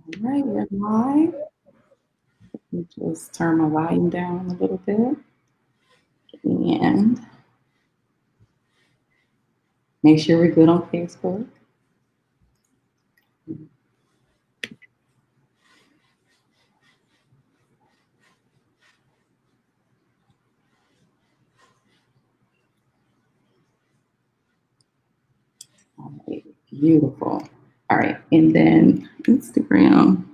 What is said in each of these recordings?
All right, we're live. Let me just turn my volume down a little bit and make sure we're good on Facebook. All right, beautiful. All right, and then Instagram.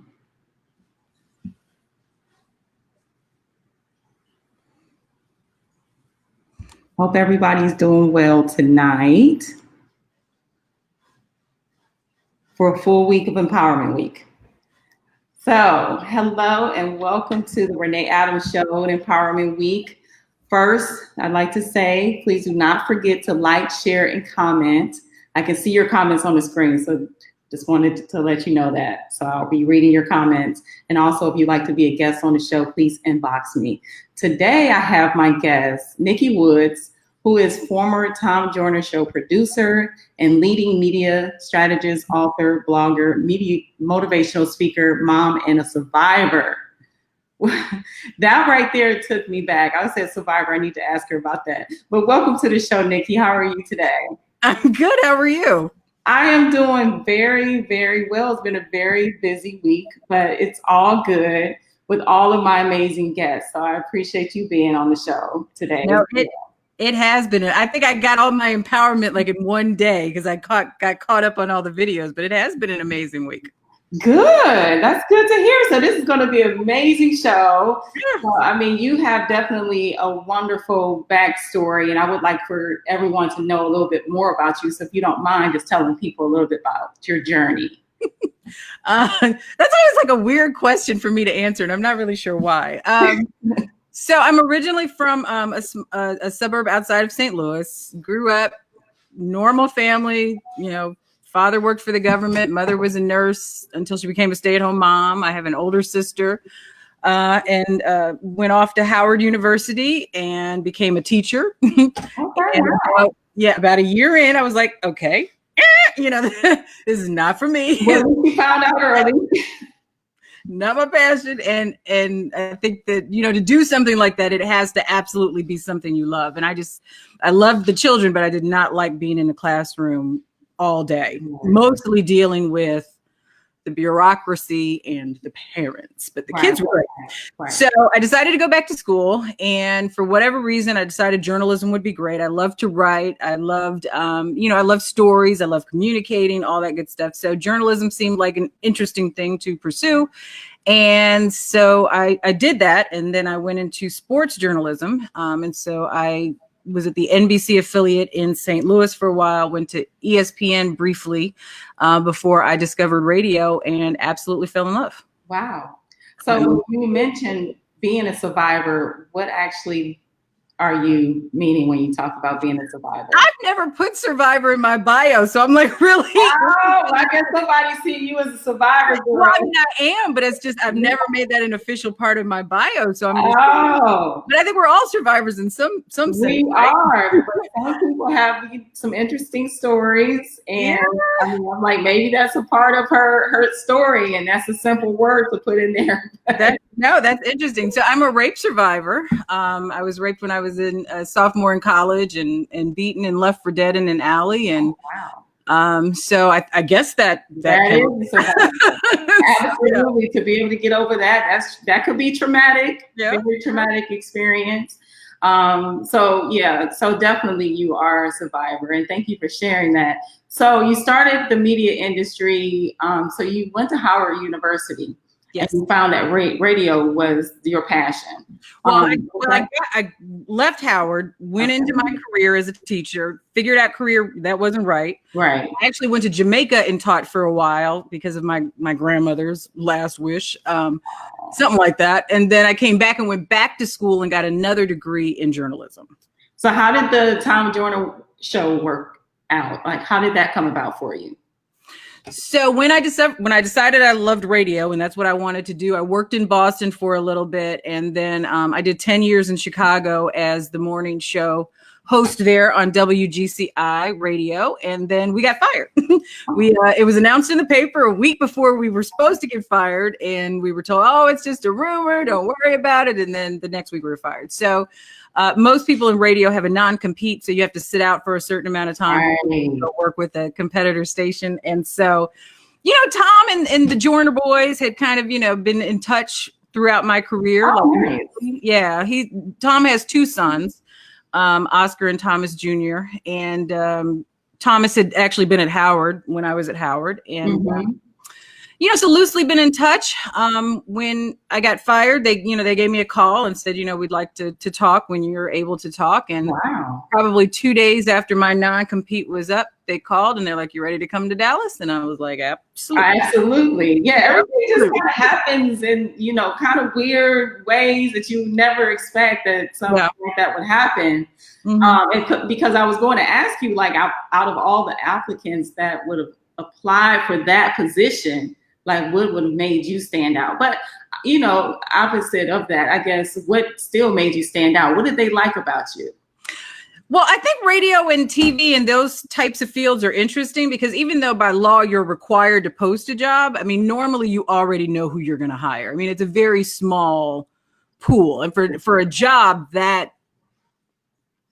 Hope everybody's doing well tonight for a full week of Empowerment Week. So, hello and welcome to the Renee Adams Show and Empowerment Week. First, I'd like to say, please do not forget to like, share, and comment. I can see your comments on the screen, so just wanted to let you know that. So I'll be reading your comments. And also, if you'd like to be a guest on the show, please inbox me. Today, I have my guest, Nikki Woods, who is former Tom Joyner Show producer and leading media strategist, author, blogger, media motivational speaker, mom, and a survivor. That right there took me back. I said survivor. I need to ask her about that. But welcome to the show, Nikki. How are you today? I'm good. How are you? I am doing very, very well. It's been a very busy week, but it's all good with all of my amazing guests. So I appreciate you being on the show today. No, it has been. I think I got all my empowerment like in one day because I got caught up on all the videos, but it has been an amazing week. Good. That's good to hear. So this is going to be an amazing show. I mean, you have definitely a wonderful backstory, and I would like for everyone to know a little bit more about you. So if you don't mind just telling people a little bit about your journey. That's always like a weird question for me to answer, and I'm not really sure why. So I'm originally from a suburb outside of St. Louis. Grew up, normal family, father worked for the government. Mother was a nurse until she became a stay-at-home mom. I have an older sister and went off to Howard University and became a teacher. Okay, about a year in, I was like, okay, this is not for me. Well, we found out early. Not my passion. And I think that, to do something like that, it has to absolutely be something you love. And I loved the children, but I did not like being in the classroom all day, mostly dealing with the bureaucracy and the parents, but the kids were great. Right. So I decided to go back to school. And for whatever reason, I decided journalism would be great. I love to write. I loved, I love stories. I love communicating, all that good stuff. So journalism seemed like an interesting thing to pursue. And so I did that. And then I went into sports journalism. And so I was at the NBC affiliate in St. Louis for a while, went to ESPN briefly before I discovered radio and absolutely fell in love. Wow. So you mentioned being a survivor. What actually are you meaning when you talk about being a survivor? I've never put survivor in my bio, so I'm like, really? Oh, I guess somebody see you as a survivor. Well, I am, but it's just I've never made that an official part of my bio. So I'm just but I think we're all survivors in some sense. We are. But some people have some interesting stories, and I'm like, maybe that's a part of her story, and that's a simple word to put in there. That's interesting. So I'm a rape survivor. I was raped when I was in a sophomore in college and beaten and left for dead in an alley. And so I guess that is absolutely to be able to get over that could be traumatic, very traumatic experience. So definitely you are a survivor, and thank you for sharing that. So you started the media industry. So you went to Howard University. Yes. And you found that radio was your passion. Well, I left Howard, went into my career as a teacher, figured out career that wasn't right. Right. I actually went to Jamaica and taught for a while because of my grandmother's last wish, something like that. And then I came back and went back to school and got another degree in journalism. So how did the Tom Joyner Show work out? Like, how did that come about for you? So when I decided I loved radio and that's what I wanted to do, I worked in Boston for a little bit. And then I did 10 years in Chicago as the morning show host there on WGCI radio, and then we got fired. It was announced in the paper a week before we were supposed to get fired, and we were told, oh, it's just a rumor, don't worry about it. And then the next week we were fired. So most people in radio have a non-compete, so you have to sit out for a certain amount of time to go work with a competitor station. And so, Tom and the Joyner boys had kind of, been in touch throughout my career. Nice. Yeah, Tom has two sons, Oscar and Thomas Jr. And Thomas had actually been at Howard when I was at Howard, and so loosely been in touch. When I got fired, they gave me a call and said, we'd like to talk when you're able to talk. And probably 2 days after my non-compete was up, they called and they're like, you ready to come to Dallas? And I was like, absolutely. Absolutely. Yeah. Everything just kind of happens in, kind of weird ways that you never expect that something like that would happen. Because I was going to ask you, like, out of all the applicants that would have applied for that position, like, what would have made you stand out? But, opposite of that, I guess, what still made you stand out? What did they like about you? Well, I think radio and TV and those types of fields are interesting because even though by law you're required to post a job, I mean, normally you already know who you're going to hire. I mean, it's a very small pool. And for a job that,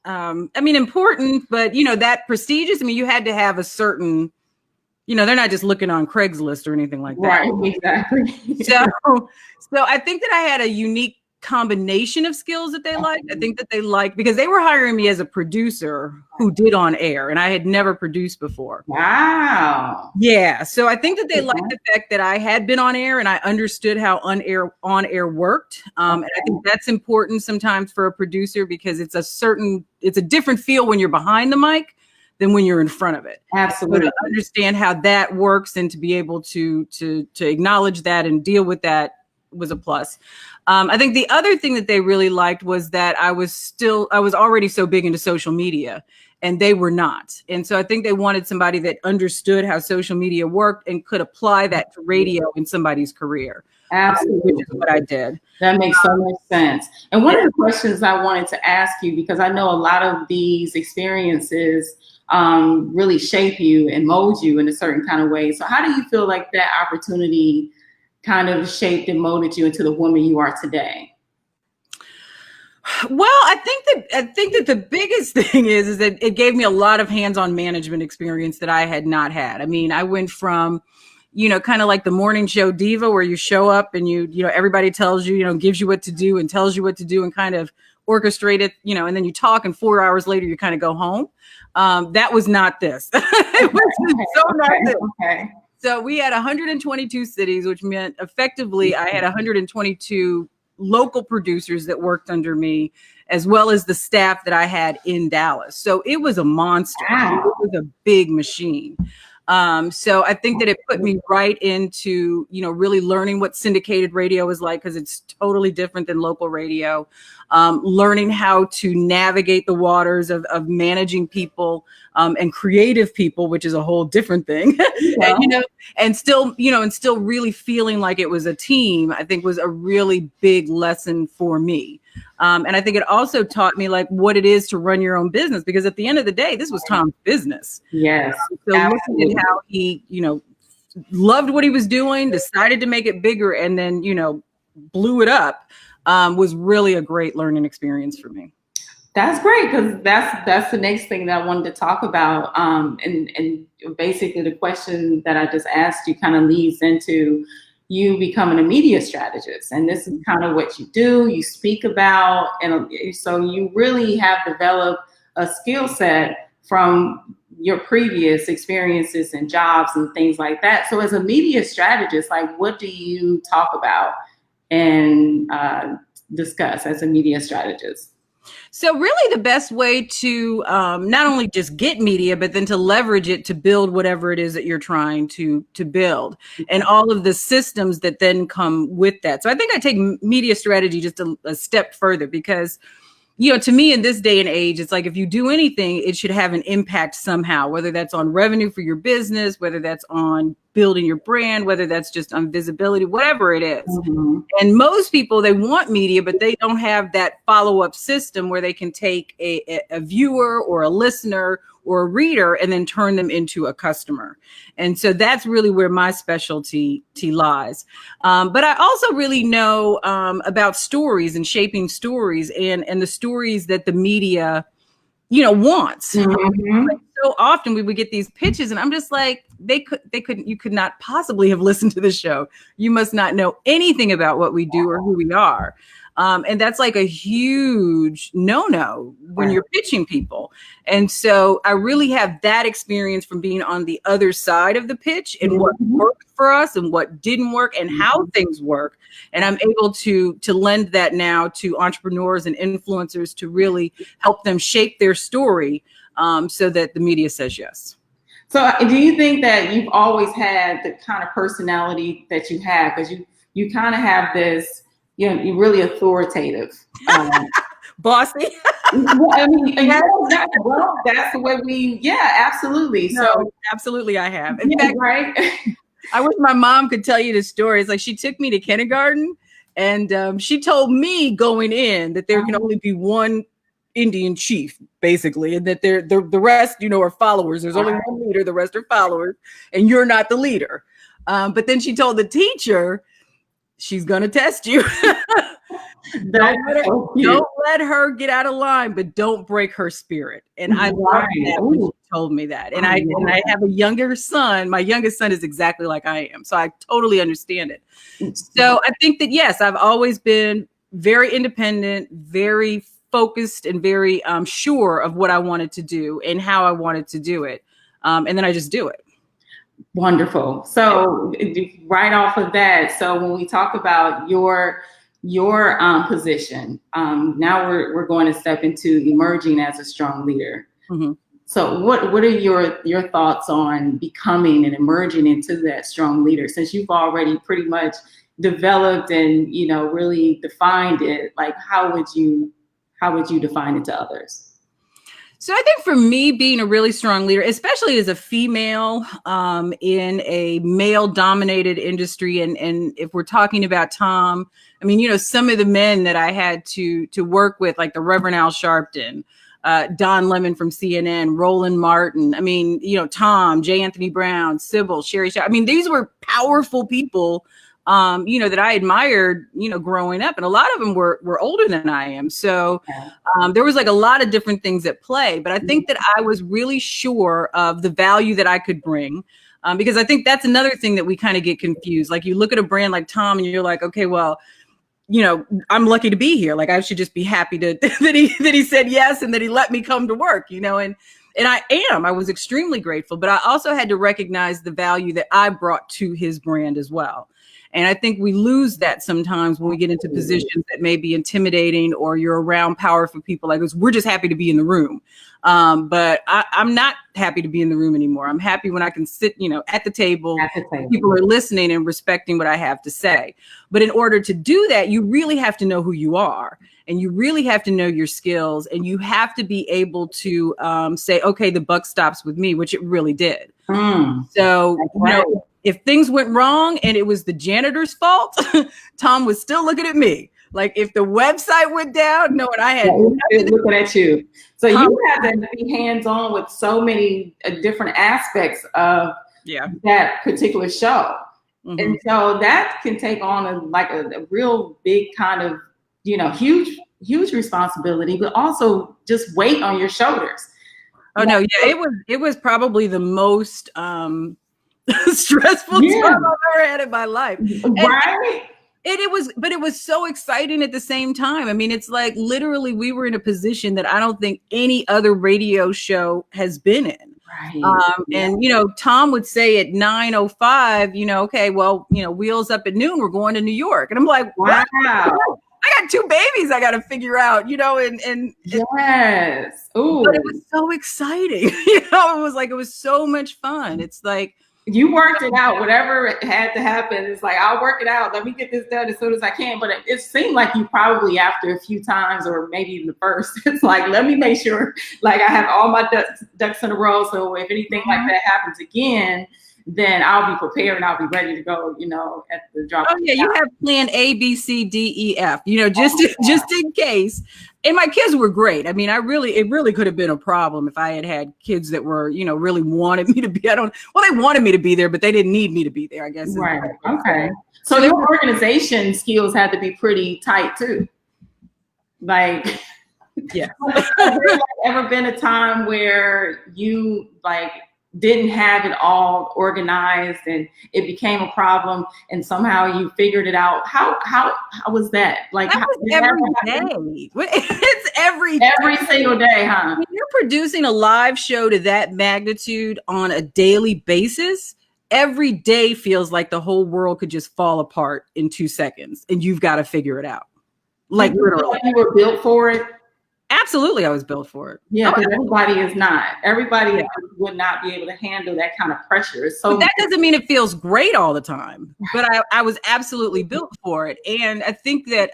important, but, that prestigious, I mean, you had to have a certain, they're not just looking on Craigslist or anything like that. Right, exactly. So I think that I had a unique combination of skills that they liked. I think that they liked because they were hiring me as a producer who did on air, and I had never produced before. Wow. Yeah. So I think that they liked the fact that I had been on air and I understood how on air worked. And I think that's important sometimes for a producer because it's a different feel when you're behind the mic than when you're in front of it. Absolutely. So to understand how that works and to be able to acknowledge that and deal with that was a plus. I think the other thing that they really liked was that I was already so big into social media and they were not. And so I think they wanted somebody that understood how social media worked and could apply that to radio in somebody's career. Absolutely. Which is what I did. That makes so much sense. And one of the questions I wanted to ask you, because I know a lot of these experiences really shape you and mold you in a certain kind of way. So how do you feel like that opportunity kind of shaped and molded you into the woman you are today? Well, I think that the biggest thing is that it gave me a lot of hands-on management experience that I had not had. I mean, I went from, kind of like the morning show diva where you show up and everybody tells you, gives you what to do and tells you what to do and kind of orchestrate it, and then you talk and 4 hours later you kind of go home. That was not this. It was so not this. Okay. So we had 122 cities, which meant effectively I had 122 local producers that worked under me, as well as the staff that I had in Dallas. So it was a monster. Wow. It was a big machine. So I think that it put me right into, really learning what syndicated radio is like, because it's totally different than local radio. Learning how to navigate the waters of managing people and creative people, which is a whole different thing. Yeah. and still really feeling like it was a team, I think was a really big lesson for me. And I think it also taught me like what it is to run your own business, because at the end of the day, this was Tom's business. Yes. So looking at how he, loved what he was doing, decided to make it bigger, and then, blew it up, was really a great learning experience for me. That's great, because that's the next thing that I wanted to talk about. And basically the question that I just asked you kind of leads into you becoming a media strategist. And this is kind of what you do, you speak about. And so you really have developed a skill set from your previous experiences and jobs and things like that. So as a media strategist, like, what do you talk about and discuss as a media strategist? So really the best way to not only just get media, but then to leverage it to build whatever it is that you're trying to build, and all of the systems that then come with that. So I think I take media strategy just a step further, because to me in this day and age, it's like if you do anything, it should have an impact somehow, whether that's on revenue for your business, whether that's on building your brand, whether that's just on visibility, whatever it is. Mm-hmm. And most people, they want media, but they don't have that follow-up system where they can take a viewer or a listener or a reader and then turn them into a customer. And so that's really where my specialty lies. But I also really know about stories and shaping stories and the stories that the media, wants. Mm-hmm. Like, so often we would get these pitches and I'm just like, you could not possibly have listened to the show. You must not know anything about what we do or who we are. And that's like a huge no-no when you're pitching people. And so I really have that experience from being on the other side of the pitch and what worked for us and what didn't work and how things work. And I'm able to lend that now to entrepreneurs and influencers to really help them shape their story so that the media says yes. So do you think that you've always had the kind of personality that you have? Because you kind of have this, you're really authoritative. Bossy. Well, I mean, that's the way absolutely. No, so absolutely I have. In fact, right. I wish my mom could tell you the story. It's like she took me to kindergarten and she told me going in that there can only be one Indian chief, basically, and that the rest, are followers. There's only one leader, the rest are followers, and you're not the leader. But then she told the teacher, she's going to test you. Don't let her get out of line, but don't break her spirit. And I love that when she told me that. And I have a younger son. My youngest son is exactly like I am. So I totally understand it. So I think that, yes, I've always been very independent, very focused, and very sure of what I wanted to do and how I wanted to do it. And then I just do it. Wonderful. So right off of that, so when we talk about your position, now we're going to step into emerging as a strong leader. Mm-hmm. So what are your thoughts on becoming and emerging into that strong leader? Since you've already pretty much developed and really defined it, like how would you define it to others? So I think for me, being a really strong leader, especially as a female in a male-dominated industry, and if we're talking about Tom, I mean, some of the men that I had to work with, like the Reverend Al Sharpton, Don Lemon from CNN, Roland Martin, I mean, Tom, J. Anthony Brown, Sybil, Sherry Shaw. I mean, these were powerful people that I admired, growing up. And a lot of them were older than I am. So there was like a lot of different things at play. But I think that I was really sure of the value that I could bring. Because I think that's another thing that we kind of get confused. Like you look at a brand like Tom and you're like, okay, well, I'm lucky to be here. Like I should just be happy that he said yes and that he let me come to work, and I was extremely grateful. But I also had to recognize the value that I brought to his brand as well. And I think we lose that sometimes when we get into positions that may be intimidating or you're around powerful people like us. We're just happy to be in the room. But I'm not happy to be in the room anymore. I'm happy when I can sit, at the table. People are listening and respecting what I have to say. But in order to do that, you really have to know who you are. And you really have to know your skills. And you have to be able to say, okay, the buck stops with me, which it really did. So, if things went wrong and it was the janitor's fault, Tom was still looking at me. Like if the website went down, knowing I had looking at you. So you have to be hands-on with so many different aspects of that particular show. Mm-hmm. And so that can take on a real big kind of, huge responsibility, but also just weight on your shoulders. Oh no, yeah, it was probably the most stressful time I've ever had in my life. Right. It was so exciting at the same time. I mean, it's like literally we were in a position that I don't think any other radio show has been in. Right. And, Tom would say at 9:05, okay, well, wheels up at noon, we're going to New York. And I'm like, wow. I got 2 babies I got to figure out, and yes. Ooh. But it was so exciting. It was so much fun. It's like, you worked it out. Whatever had to happen, it's like, I'll work it out. Let me get this done as soon as I can. But it seemed like you probably, after a few times, or maybe even the first, it's like, let me make sure like I have all my ducks in a row. So if anything like that happens again, then I'll be prepared and I'll be ready to go, at the drop. Oh yeah, you have plan A, B, C, D, E, F, just in case. And my kids were great. I mean, it really could have been a problem if I had kids that were, really wanted me to be. They wanted me to be there, but they didn't need me to be there, I guess. Right. Okay. So their organization skills had to be pretty tight too. Like, yeah. Has there ever been a time where you didn't have it all organized and it became a problem and somehow you figured it out? How was that? Like, that was every day. It's every single day, huh? When you're producing a live show to that magnitude on a daily basis, every day feels like the whole world could just fall apart in 2 seconds and you've got to figure it out. Like, literally. You were built for it? Absolutely, I was built for it. Yeah, because everybody is not. Everybody would not be able to handle that kind of pressure. It's so. But that doesn't mean it feels great all the time. But I was absolutely built for it, and I think that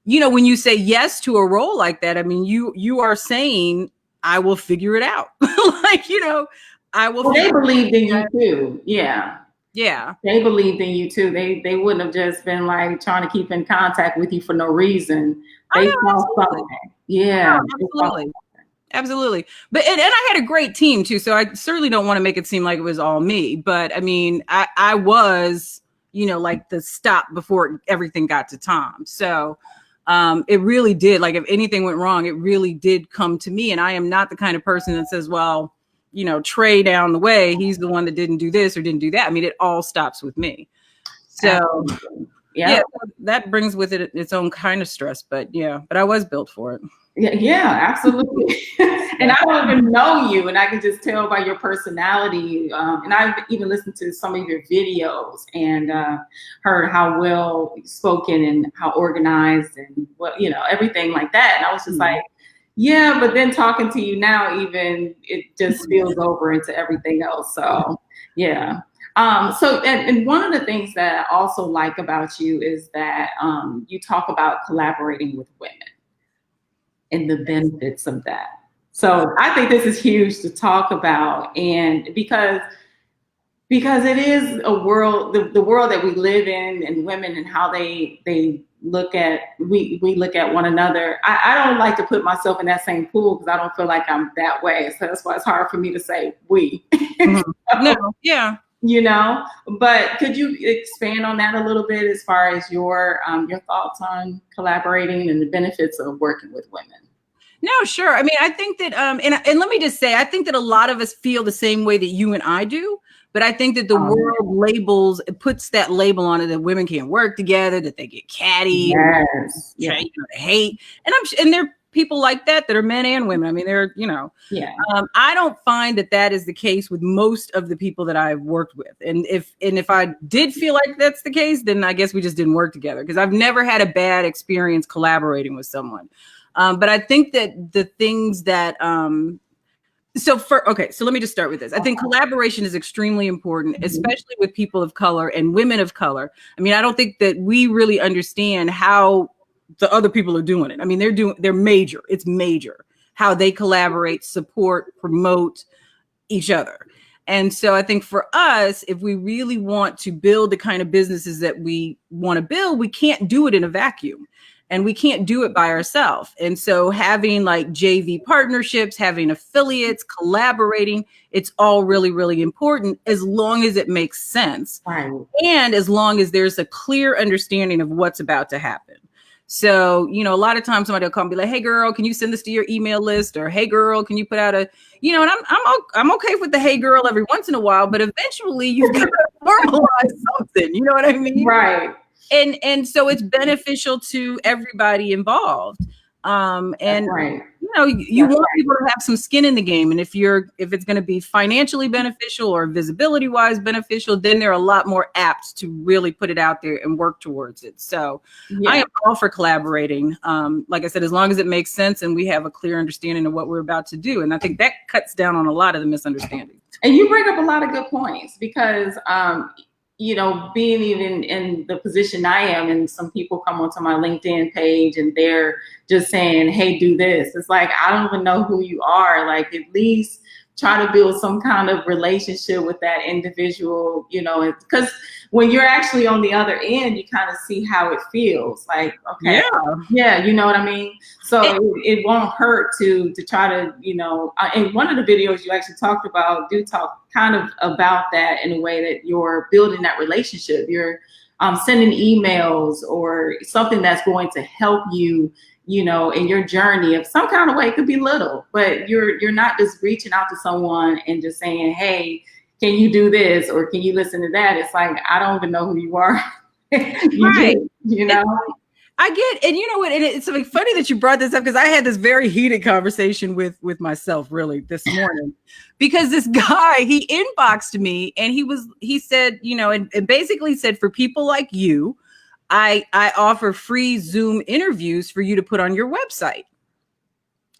when you say yes to a role like that, I mean you are saying I will figure it out. I will. Well, they believed in you too. Yeah. Yeah. They believed in you too. They wouldn't have just been like trying to keep in contact with you for no reason. They saw something. Yeah. No, absolutely. But and I had a great team too. So I certainly don't want to make it seem like it was all me. But I mean, I was, like the stop before everything got to Tom. So it really did. Like, if anything went wrong, it really did come to me. And I am not the kind of person that says, well, Trey down the way, he's the one that didn't do this or didn't do that. I mean, it all stops with me. So yeah, that brings with it its own kind of stress, but I was built for it. Yeah, absolutely. And I don't even know you, and I can just tell by your personality. And I've even listened to some of your videos and heard how well spoken and how organized and everything like that. And I was just like, yeah, but then talking to you now, even it just spills over into everything else. So yeah. And one of the things that I also like about you is that you talk about collaborating with women and the benefits of that. So I think this is huge to talk about, and because it is a world, the world that we live in, and women and how they look at we look at one another. I don't like to put myself in that same pool because I don't feel like I'm that way. So that's why it's hard for me to say we. Mm-hmm. No, yeah. But could you expand on that a little bit as far as your thoughts on collaborating and the benefits of working with women? No, sure. I mean, I think that, and let me just say, I think that a lot of us feel the same way that you and I do, but I think that the world puts that label on it that women can't work together, that they get catty, hate. And there are people like that are men and women. I mean, I don't find that is the case with most of the people that I've worked with. And if I did feel like that's the case, then I guess we just didn't work together, because I've never had a bad experience collaborating with someone. But I think that the things that, so let me just start with this. I think collaboration is extremely important, especially with people of color and women of color. I mean, I don't think that we really understand how the other people are doing it. I mean, they're major. It's major how they collaborate, support, promote each other. And so I think for us, if we really want to build the kind of businesses that we want to build, we can't do it in a vacuum. And we can't do it by ourselves. And so having like JV partnerships, having affiliates, collaborating, it's all really, really important, as long as it makes sense. Right. And as long as there's a clear understanding of what's about to happen. So, a lot of times somebody will call and be like, hey girl, can you send this to your email list? Or hey girl, can you put out and I'm okay with the hey girl every once in a while, but eventually you've got to formalize something. You know what I mean? Right. And so it's beneficial to everybody involved. Right. You want people to have some skin in the game. And if it's going to be financially beneficial or visibility wise beneficial, then they're a lot more apt to really put it out there and work towards it. So I am all for collaborating. Like I said, as long as it makes sense and we have a clear understanding of what we're about to do. And I think that cuts down on a lot of the misunderstandings. And you bring up a lot of good points because, you know, being even in the position I am, and some people come onto my LinkedIn page and they're just saying, hey, do this. It's like, I don't even know who you are. Like, at least try to build some kind of relationship with that individual, you know, because when you're actually on the other end, you kind of see how it feels. Like, okay, yeah, you know what I mean? So it won't hurt to try to, you know, in one of the videos you actually talked about, do talk kind of about that in a way that you're building that relationship. You're sending emails or something that's going to help you, you know, in your journey of some kind of way. It could be little, but you're not just reaching out to someone and just saying, hey, can you do this? Or can you listen to that? It's like, I don't even know who you are. Right. You know? I get, and you know what, and it's something funny that you brought this up because I had this very heated conversation with myself really this morning, because this guy, he inboxed me and he said, you know, and basically said, for people like you, I offer free Zoom interviews for you to put on your website.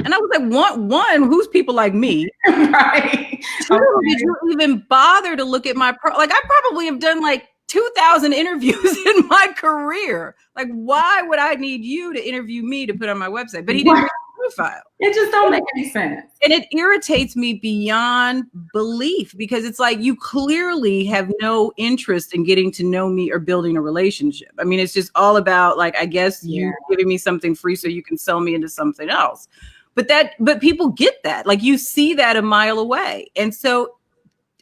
And I was like, one, who's people like me? Right. Two, did you even bother to look at my like, I probably have done like 2,000 interviews in my career. Like, why would I need you to interview me to put on my website? But he didn't read the profile. It just don't make any sense. And it irritates me beyond belief, because it's like, you clearly have no interest in getting to know me or building a relationship. I mean, it's just all about, like, I guess you giving me something free so you can sell me into something else. But people get that. Like, you see that a mile away. And so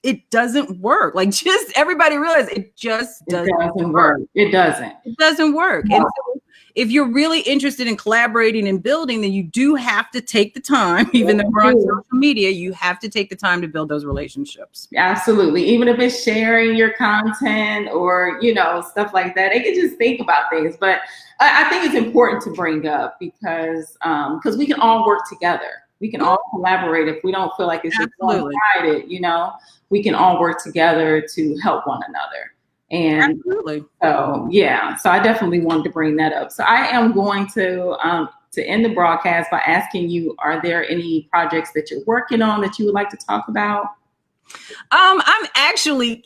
it doesn't work. Like, just everybody realize it just doesn't work. It doesn't. It doesn't work. No. And so if you're really interested in collaborating and building, then you do have to take the time, even though we're on social media, you have to take the time to build those relationships. Absolutely. Even if it's sharing your content or, you know, stuff like that, they can just think about things. But I think it's important to bring up because we can all work together. We can all collaborate. If we don't feel like it's just one-sided, you know, we can all work together to help one another. And absolutely. So, yeah, so I definitely wanted to bring that up. So I am going to end the broadcast by asking you, are there any projects that you're working on that you would like to talk about? I'm actually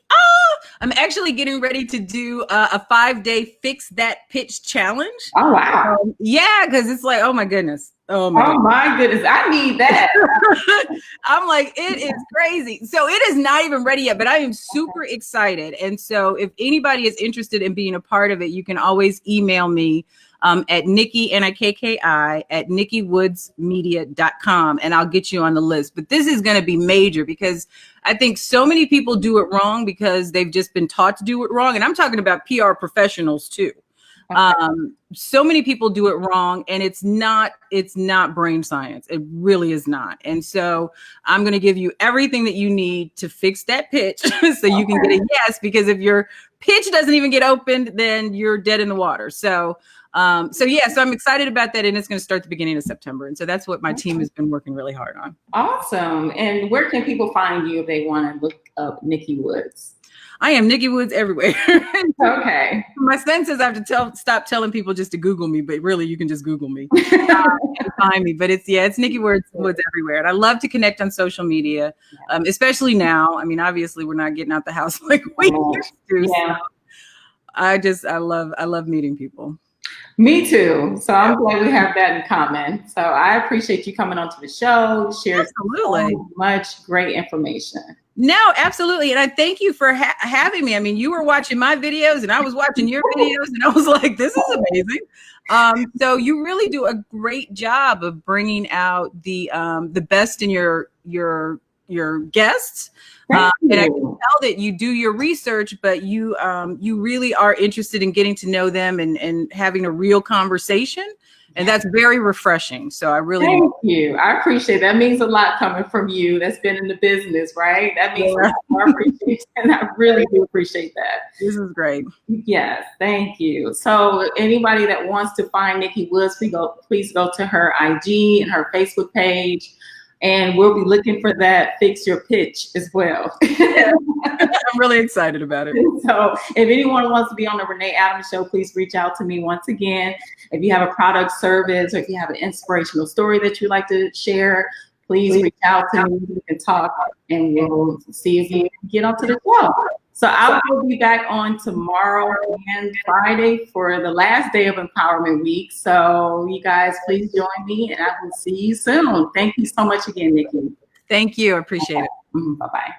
getting ready to do a 5-day Fix That Pitch challenge. Oh, wow. Yeah, because it's like, oh my goodness. Oh my goodness. I need that. I'm like, it is crazy. So it is not even ready yet, but I am super excited. And so if anybody is interested in being a part of it, you can always email me at Nikki, Nikki, at NikkiWoodsMedia.com, and I'll get you on the list. But this is going to be major because I think so many people do it wrong because they've just been taught to do it wrong. And I'm talking about PR professionals too. So many people do it wrong, and it's not brain science. It really is not. And so I'm going to give you everything that you need to fix that pitch so you can get a yes, because if your pitch doesn't even get opened, then you're dead in the water. So I'm excited about that. And it's going to start the beginning of September. And so that's what my team has been working really hard on. Awesome. And where can people find you if they want to look up Nikki Woods? I am Nikki Woods everywhere. Okay. My son says I have to stop telling people just to Google me, but really you can just Google me and find me. But it's Nikki Woods everywhere. And I love to connect on social media, especially now. I mean, obviously we're not getting out the house like we used to. Yeah. So I love meeting people. Me too. So I'm glad we have that in common. So I appreciate you coming onto the show, sharing so much great information. No, absolutely. And I thank you for having me. I mean, you were watching my videos and I was watching your videos and I was like, this is amazing. So you really do a great job of bringing out the best in your guests. And I can tell that you do your research, but you really are interested in getting to know them and having a real conversation. And that's very refreshing. So I really thank you. I appreciate that. That means a lot coming from you that's been in the business, right? That means a lot more appreciation. And I really do appreciate that. This is great. Yes, thank you. So anybody that wants to find Nikki Woods, please go to her IG and her Facebook page. And we'll be looking for that Fix Your Pitch as well. I'm really excited about it. So if anyone wants to be on the Renee Adams Show, please reach out to me once again. If you have a product, service, or if you have an inspirational story that you'd like to share, please reach out to me. We can talk and we'll see if you can get onto the show. So I will be back on tomorrow and Friday for the last day of Empowerment Week. So you guys, please join me and I will see you soon. Thank you so much again, Nikki. Thank you. I appreciate it. Bye-bye.